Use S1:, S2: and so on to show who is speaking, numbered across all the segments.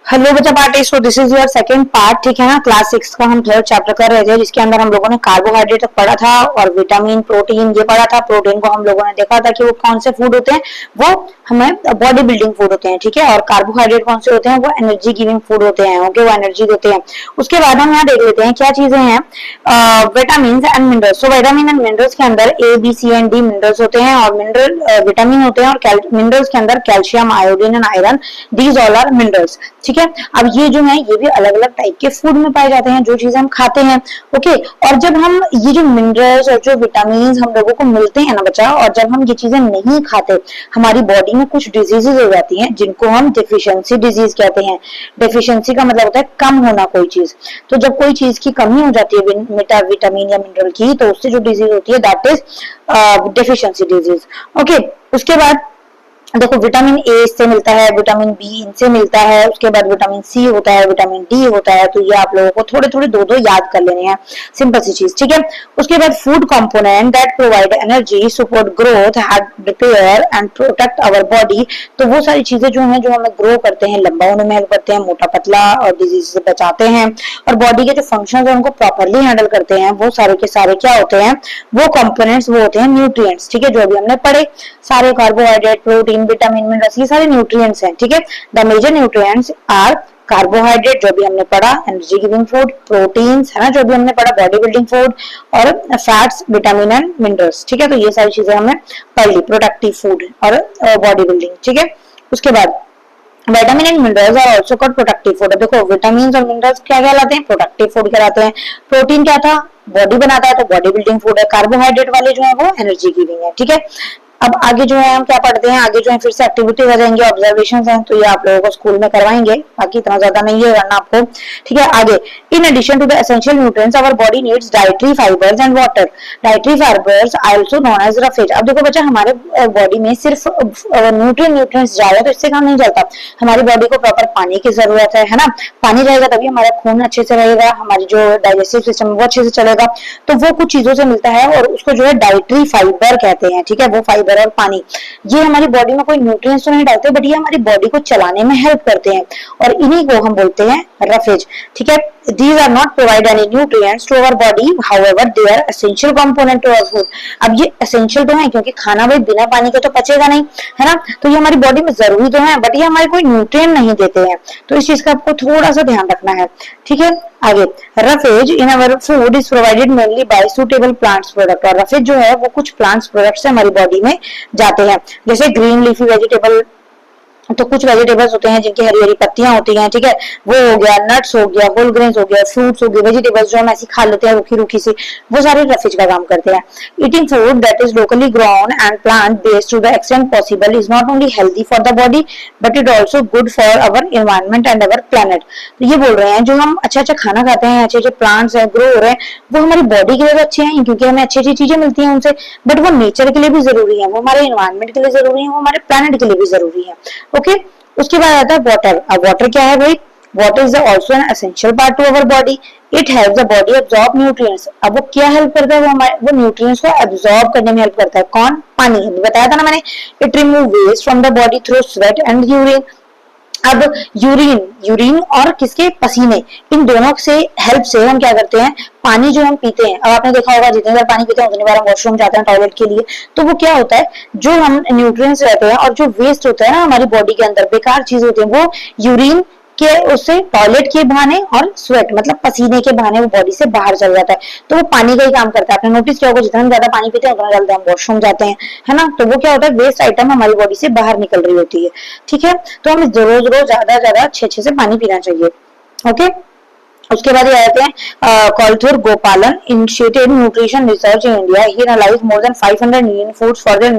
S1: Hello बच्चा party, so this is your second part. ठीक है ना, क्लास 6 का हम थर्ड चैप्टर कर रहे थे, जिसके अंदर हम लोगों ने कार्बोहाइड्रेट तक पढ़ा था और विटामिन प्रोटीन ये पढ़ा था। प्रोटीन को हम लोगों ने देखा था कि वो कौन से फूड होते हैं, वो हमें बॉडी बिल्डिंग फूड होते हैं। ठीक है, और कार्बोहाइड्रेट कौन से होते हैं, वो एनर्जी गिविंग फूड होते हैं। ओके, वो एनर्जी देते हैं। उसके बाद हम यहाँ देख लेते हैं क्या चीजें हैं, vitamin and minerals. So vitamin and minerals के अंदर A B C and D minerals होते हैं, और मिनरल विटामिन होते हैं, और मिनरल्स के अंदर calcium, iodine and iron, these all are minerals. ठीक है, अब ये जो है ये भी अलग अलग टाइप के फूड में पाए जाते हैं, जो चीजें हम खाते हैं। ओके, और जब हम ये जो मिनरल्स और जो विटामिन हम लोगों को मिलते हैं ना बच्चा, और जब हम ये चीजें नहीं खाते, हमारी बॉडी में कुछ डिजीजेस हो जाती हैं, जिनको हम डेफिशिएंसी डिजीज कहते हैं। डेफिशिएंसी का मतलब होता है कम होना कोई चीज। तो जब कोई चीज की कमी हो जाती है विटामिन या मिनरल की, तो उससे जो डिजीज होती है that is deficiency disease. Okay, उसके बाद देखो विटामिन ए इससे मिलता है, विटामिन बी इनसे मिलता है, उसके बाद विटामिन सी होता है, विटामिन डी होता है। तो ये आप लोगों को थोड़े थोड़े दो याद कर लेने हैं, सिंपल सी चीज। ठीक है, उसके बाद food component that provide energy, support growth, help repair and protect our body. तो वो सारी चीजें जो है, जो हमें ग्रो करते हैं, लंबा होने में हेल्प करते हैं, मोटा पतला और डिजीज से बचाते हैं, और बॉडी के जो फंक्शन है उनको प्रॉपरली हैंडल करते हैं, वो सारे के सारे क्या होते हैं, वो कंपोनेंट्स वो होते हैं न्यूट्रिएंट्स। ठीक है, जो अभी हमने पढ़े सारे, कार्बोहाइड्रेट, प्रोटीन, विटामिन, मिनरल्स, ये सारे न्यूट्रिएंट्स हैं। ठीक है, the major nutrients are carbohydrate जो भी हमने पढ़ा, एनर्जी गिविंग फूड, प्रोटीन्स है ना जो भी हमने पढ़ा, बॉडी बिल्डिंग फूड, और फैट्स, विटामिन एंड मिनरल्स। ठीक है, तो ये सारी चीजें हमने पढ़ ली, प्रोडक्टिव फूड और बॉडी बिल्डिंग। ठीक है, उसके बाद vitamin and minerals are also called productive food. देखो विटामिन और मिनरल्स क्या कहलाते हैं, प्रोडक्टिव फूड कहलाते हैं। प्रोटीन क्या था, बॉडी बनाता है, तो बॉडी बिल्डिंग फूड है। कार्बोहाइड्रेट वाले जो है वो एनर्जी गिविंग है। ठीक है, अब आगे जो है हम क्या पढ़ते हैं, आगे जो है फिर से एक्टिविटी हो जाएंगे, ऑब्जर्वेशंस हैं, तो ये आप लोगों को स्कूल में करवाएंगे, बाकी इतना ज्यादा नहीं है करना आपको। ठीक है, आगे in addition to the essential nutrients our body needs dietary fibres and water. Dietary fibres also known as roughage. अब देखो बच्चा, हमारे बॉडी में सिर्फ न्यूट्रिएंट्स जा रहे हैं तो इससे काम नहीं चलता, हमारी बॉडी को प्रॉपर पानी की जरूरत है ना। पानी रहेगा तभी हमारा खून अच्छे से रहेगा, हमारी जो डाइजेस्टिव सिस्टम वो अच्छे से चलेगा। तो वो कुछ चीजों से मिलता है, और उसको जो है डाइटरी फाइबर कहते हैं। ठीक है, वो फाइबर और पानी ये हमारी बॉडी में कोई न्यूट्रिएंट्स तो नहीं डालते, बट ये हमारी बॉडी को चलाने में हेल्प करते हैं, और इन्हीं को हम बोलते हैं रफेज। ठीक है, these are not provide any nutrients to our body, however they are essential component to our food। अब ये essential तो है, क्योंकि खाना भाई बिना पानी के तो पचेगा नहीं, है ना। तो ये हमारी बॉडी में जरूरी तो है, बट ये हमारे कोई न्यूट्रिएंट नहीं देते हैं, तो इस चीज का आपको थोड़ा सा ध्यान रखना है। ठीक है, आगे roughage in our food is provided mainly by suitable plants product. और रफेज जो है वो कुछ प्लांट्स प्रोडक्ट से हमारी बॉडी में जाते हैं, जैसे ग्रीन लीफी वेजिटेबल। तो कुछ वेजिटेबल्स होते हैं जिनकी हरी हरी पत्तियां होती हैं। ठीक है, वो हो गया, नट्स हो गया, होल ग्रेन्स हो गया, फ्रूट्स हो गए, वेजिटेबल्स जो हम ऐसे खा लेते हैं रूखी रूखी सी, वो सारे रफेज का काम करते हैं। Eating food that is locally grown and plant based to the extent possible is not only healthy for the body but it also good for our environment and our planet. तो ये बोल रहे हैं जो हम अच्छा अच्छा खाना खाते हैं, अच्छे अच्छे प्लांट्स है ग्रो हो रहे हैं, वो हमारी बॉडी के लिए तो अच्छे हैं क्योंकि हमें अच्छी अच्छी चीजें मिलती हैं उनसे, बट वो नेचर के लिए भी जरूरी है, वो हमारे एनवायरमेंट के लिए जरूरी है, वो हमारे प्लेनेट के लिए भी जरूरी है। ओके, उसके बाद आता है वाटर। अब वाटर क्या है भाई, water is also an essential part to our body. It helps the body absorb nutrients. अब वो क्या हेल्प करता है, वो हमारे वो न्यूट्रिएंट्स को एब्जॉर्ब करने में हेल्प करता है। कौन, पानी। अभी बताया था ना मैंने, it remove waste from the body through sweat and urine. अब यूरिन और किसके, पसीने, इन दोनों से हेल्प से हम क्या करते हैं, पानी जो हम पीते हैं। अब आपने देखा होगा जितनी बार पानी पीते हैं उतनी बार हम वॉशरूम जाते हैं टॉयलेट के लिए, तो वो क्या होता है, जो हम न्यूट्रिएंट्स रहते हैं और जो वेस्ट होता है ना हमारी बॉडी के अंदर, बेकार चीज होती है, वो यूरिन के उससे, टॉयलेट के बहाने और स्वेट मतलब पसीने के बहाने वो बॉडी से बाहर चल जाता है। तो वो पानी का ही काम करता है। आपने नोटिस किया होगा जितना हम ज्यादा पानी पीते हैं उतना जल्दी हम वॉशरूम जाते हैं, है ना। तो वो क्या होता है, वेस्ट आइटम हमारी बॉडी से बाहर निकल रही होती है। ठीक है, तो हमें रोज रोज ज्यादा ज्यादा अच्छे से पानी पीना चाहिए। ओके, उसके बाद ये आते हैं कोलथुर गोपालन initiated nutrition research in India. He analyse more than 500 Indian foods for their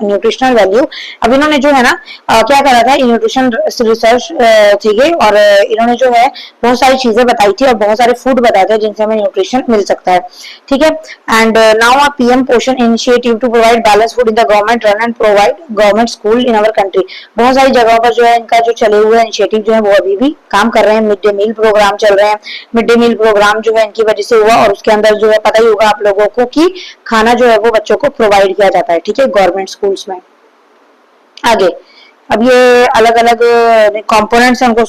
S1: nutritional value. अब इन्होंने जो है ना क्या करा था, न्यूट्रिशन रिसर्च थी, और इन्होंने जो है बहुत सारी चीजें बताई थी और बहुत सारे फूड बताए थे जिनसे हमें न्यूट्रिशन मिल सकता है। ठीक है, and now a PM Poshan initiative to provide balance food in the government run and provide government school in our country. बहुत सारी जगहों पर जो है इनका जो चले हुए इनिशिएटिव जो है वो अभी भी काम कर रहे हैं। मिड डे मील प्रोग्राम चल रहे हैं। मिड डे मील प्रोग्राम जो है इनकी वजह से हुआ, और उसके अंदर जो है पता ही होगा आप लोगों को कि खाना जो है वो बच्चों को प्रोवाइड किया जाता है। ठीक है, गवर्नमेंट स्कूल्स में। आगे अब ये अलग अलग कंपोनेंट्स हमको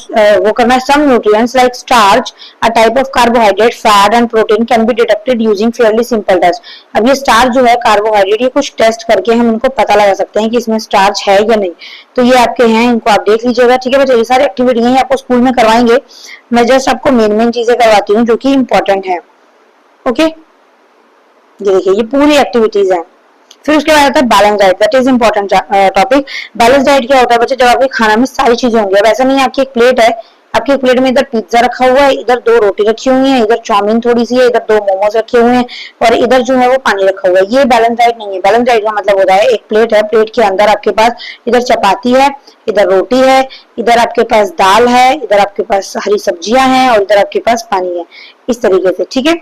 S1: वो करना है. Some nutrients like starch, a type of carbohydrate, fat and protein can be detected using fairly simple test. अब ये स्टार्च जो है, कार्बोहाइड्रेट, ये कुछ टेस्ट करके हम इनको पता लगा सकते हैं कि इसमें स्टार्च है या नहीं. तो ये आपके हैं, इनको आप देख लीजिएगा. ठीक है बच्चों, ये सारी एक्टिविटी है आपको स्कूल में करवाएंगे. मैं जस्ट आपको मेन मेन चीजें करवाती हूँ जो कि इंपॉर्टेंट है. ओके, ये देखिए ये पूरी एक्टिविटीज है. फिर उसके बाद आता है balance diet. That is important topic. Balance diet क्या होता है बच्चे, जब आपके खाना में सारी चीजें होंगी. अब ऐसा नहीं है आपकी एक प्लेट है, आपकी एक प्लेट में इधर पिज्जा रखा हुआ है, इधर 2 रोटी रखी हुई है, इधर चाउमीन थोड़ी सी है, इधर 2 मोमोज रखे हुए हैं और इधर जो है वो पानी रखा हुआ है. ये बैलेंस डाइट नहीं है. बैलेंस डाइट का मतलब होता है एक प्लेट है, प्लेट के अंदर आपके पास इधर चपाती है, इधर रोटी है, इधर आपके पास दाल है, इधर आपके पास हरी सब्जियां हैं और इधर आपके पास पानी है. इस तरीके से. ठीक है,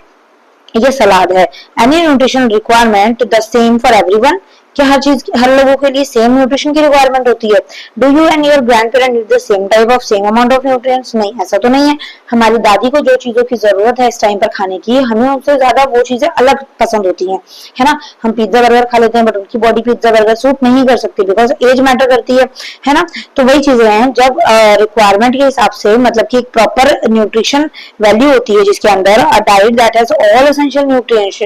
S1: ये सलाद है. Any nutrition requirement the same for everyone. क्या हर लोगों के लिए सेम न्यूट्रिशन की रिक्वायरमेंट होती है? Do you and your grand parent need the same type of same amount of nutrients? नहीं, ऐसा तो नहीं है. हमारी दादी को जो चीजों की जरूरत है इस टाइम पर खाने की, हमें उससे ज्यादा वो चीजें अलग पसंद होती हैं, है ना. हम पिज्जा बर्गर खा लेते हैं बट उनकी बॉडी पिज्जा बर्गर सूट नहीं कर सकती बिकॉज एज मैटर करती है ना. तो वही चीजें हैं. जब रिक्वायरमेंट के हिसाब से, मतलब कि एक प्रॉपर न्यूट्रिशन वैल्यू होती है जिसके अंदर a diet that has all essential nutrients,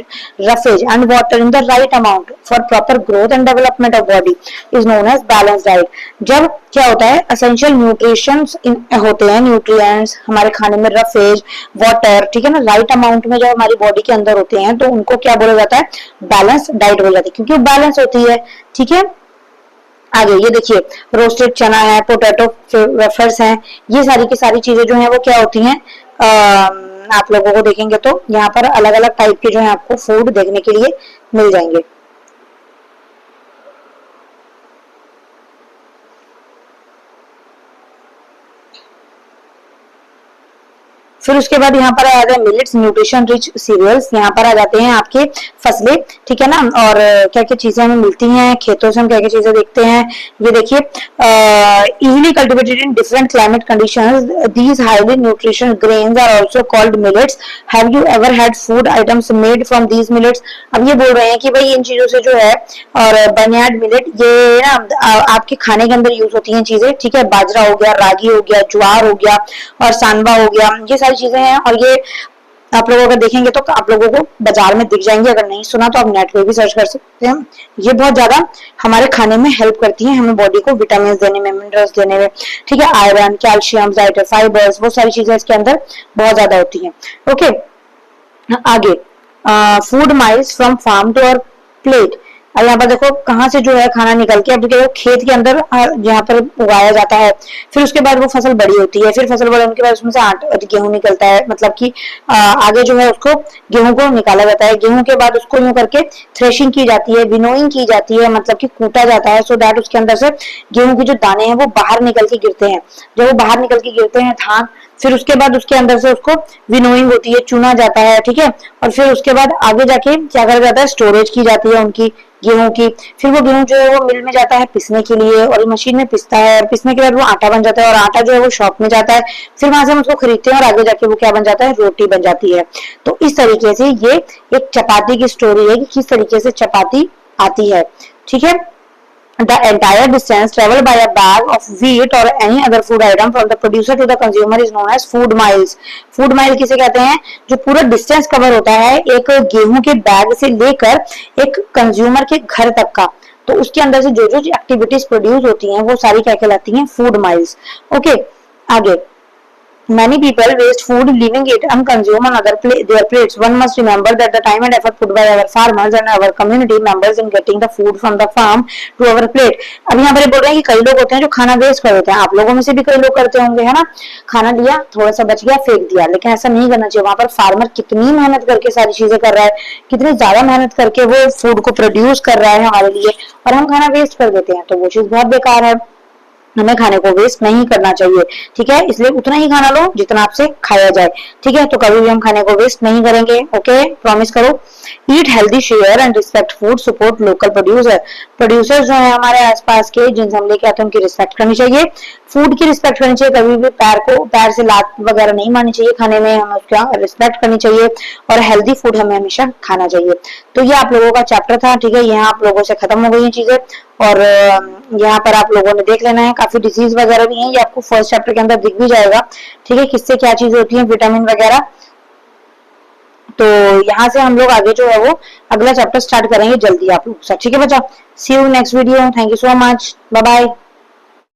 S1: roughage and water in the right amount for proper growth and development of body is known as balance diet. जब क्या होता है, एसेंशियल न्यूट्रिशंस होते हैं, न्यूट्रिएंट्स हमारे खाने में, रफेज, वाटर, ठीक है ना, राइट अमाउंट में जब हमारी बॉडी के अंदर होते हैं तो उनको क्या बोला जाता है, बैलेंस डाइट बोला जाता है, क्योंकि वो बैलेंस होती है. ठीक है, आगे ये देखिए रोस्टेड चना है, पोटैटो वेफर्स हैं, ये सारी की सारी चीजें जो है वो क्या होती हैं, आप लोगों को देखेंगे तो यहाँ पर अलग अलग टाइप के जो है आपको फूड देखने के लिए मिल जाएंगे. फिर उसके बाद यहाँ पर आ जाते हैं मिलेट्स, न्यूट्रिशन रिच सीरियल्स. यहाँ पर आ जाते हैं आपके फसलें. ठीक है ना, और क्या क्या चीजें हमें मिलती हैं खेतों से, हम क्या क्या चीजें देखते हैं. ये देखिए, easily cultivated in different climate conditions, these highly nutrition grains are also called millets. Have you ever had food items made from these millets? अब ये बोल रहे हैं कि भाई इन चीजों से जो है, और बर्नयार्ड मिलेट, ये ना आपके खाने के अंदर यूज होती हैं चीजें. ठीक है, बाजरा हो गया, रागी हो गया, ज्वार हो गया और सांबा हो गया, ये सारी चीजें हैं. और ये आप लोगों अगर देखेंगे तो आप लोगों को बाजार में दिख जाएंगे. अगर नहीं सुना तो आप नेट पे भी सर्च कर सकते हैं. ये बहुत ज्यादा हमारे खाने में हेल्प करती हैं, हमें बॉडी को विटामिन देने में, मिनरल्स देने में. ठीक है, आयरन, कैल्शियम, जाइटर, फाइबर्स, वो सारी चीजें इसके अंदर बहुत ज्यादा होती हैं. ओके, आगे food miles from farm to our plate. और यहाँ पर देखो कहाँ से जो है खाना निकल के, अब देखो खेत के अंदर यहाँ पर उगाया जाता है. फिर उसके बाद वो फसल बड़ी होती है, फिर फसल बड़ी होने के बाद उसमें से आटा, गेहूं निकलता है, मतलब कि आगे जो है उसको, गेहूं को निकाला जाता है. गेहूं के बाद उसको यूं करके थ्रेशिंग की जाती है, विनोइंग की जाती है, मतलब कि कूटा जाता है, सो दैट उसके अंदर से गेहूं के जो दाने हैं वो बाहर निकल के गिरते हैं. जब वो बाहर निकल के गिरते हैं धान, फिर उसके बाद उसके अंदर से उसको विनोइंग होती है, चुना जाता है. ठीक है, और फिर उसके बाद आगे जाके क्या करा जाता है, स्टोरेज की जाती है उनकी गेहूं की. फिर वो गेहूं जो है वो मिल में जाता है पिसने के लिए, और मशीन में पिसता है, और पिसने के बाद वो आटा बन जाता है, और आटा जो है वो शॉप में जाता है. फिर वहां से हम उसको खरीदते हैं और आगे जाके वो क्या बन जाता है, रोटी बन जाती है. तो इस तरीके से ये एक चपाती की स्टोरी है कि किस तरीके से चपाती आती है. ठीक है, the entire distance traveled by a bag of wheat or any other food item from the producer to the consumer is known as food miles. food mile किसे कहते हैं, जो पूरा डिस्टेंस कवर होता है एक गेहूं के बैग से लेकर एक कंज्यूमर के घर तक का. तो उसके अंदर से जो जो एक्टिविटीज प्रोड्यूस होती हैं वो सारी क्या कहलाती हैं, फूड माइल्स. ओके, आगे many people waste food leaving it unconsumed on their plates. One must remember that the time and effort put by our farmers and our community members in getting the food from the farm to our plate. अब यहाँ पर बोल रहे हैं कि कई लोग होते हैं जो खाना वेस्ट कर देते हैं. आप लोगों में से भी कई लोग करते होंगे, है ना. खाना लिया, थोड़ा सा बच गया, फेंक दिया. लेकिन ऐसा नहीं करना चाहिए. वहां पर फार्मर कितनी मेहनत करके सारी चीजें कर रहा है, कितनी ज्यादा मेहनत करके वो फूड को प्रोड्यूस कर रहा है हमारे लिए, और हम खाना वेस्ट कर देते हैं. तो वो चीज बहुत बेकार है. हमें खाने को वेस्ट नहीं करना चाहिए. ठीक है, इसलिए उतना ही खाना लो जितना आपसे खाया जाए. ठीक है, तो कभी भी हम खाने को वेस्ट नहीं करेंगे. ओके, प्रॉमिस करो. Eat healthy, share and respect food, support local producers जो है हमारे आसपास के, जिनसे हम लेके आते हैं, उनकी रिस्पेक्ट करनी चाहिए. फूड की रिस्पेक्ट करनी चाहिए. कभी भी पैर से लात वगैरह नहीं मारनी चाहिए खाने में, हमें उसका रिस्पेक्ट करनी चाहिए. और हेल्दी फूड हमें हमेशा खाना चाहिए. तो ये आप लोगों का चैप्टर था. ठीक है, यहाँ आप लोगों से खत्म हो गई ये चीजें, और यहाँ पर आप लोगों ने देख लेना है काफी डिजीज वगैरह भी है, ये आपको फर्स्ट चैप्टर के अंदर दिख भी जाएगा, ठीक है, किससे क्या चीज होती है, विटामिन वगैरह। तो यहाँ से हम लोग आगे जो है वो अगला चैप्टर स्टार्ट करेंगे जल्दी आप लोग, ठीक है बच्चा। See you next video, thank you so much, bye bye.